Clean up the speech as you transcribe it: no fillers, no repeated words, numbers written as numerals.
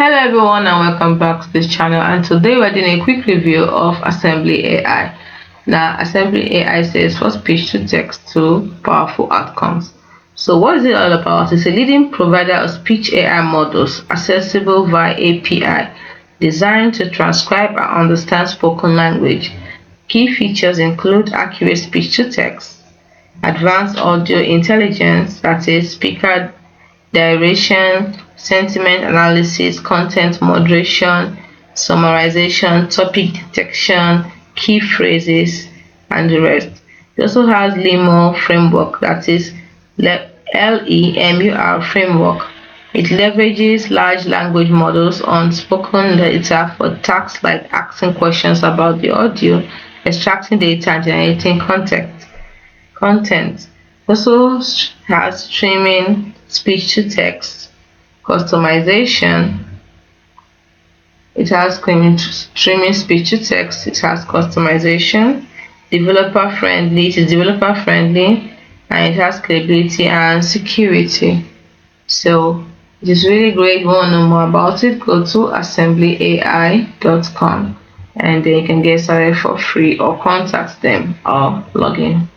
Hello everyone and welcome back to this channel, and today we're doing a quick review of Assembly AI. Now Assembly AI says for speech to text to powerful outcomes. So what is it all about? It's a leading provider of speech AI models accessible via API, designed to transcribe and understand spoken language. Key features include accurate speech to text, advanced audio intelligence, that is speaker direction, sentiment analysis, content moderation, summarization, topic detection, key phrases, and the rest. It also has LEMUR framework, that is LEMUR framework. It leverages large language models on spoken data for tasks like asking questions about the audio, extracting data, and generating content. Also has streaming speech to text, customization. It has streaming speech to text. It has customization, developer friendly. It is developer friendly, and it has scalability and security. So it is really great. If you want to know more about it, go to assemblyai.com and then you can get started for free or contact them or log in.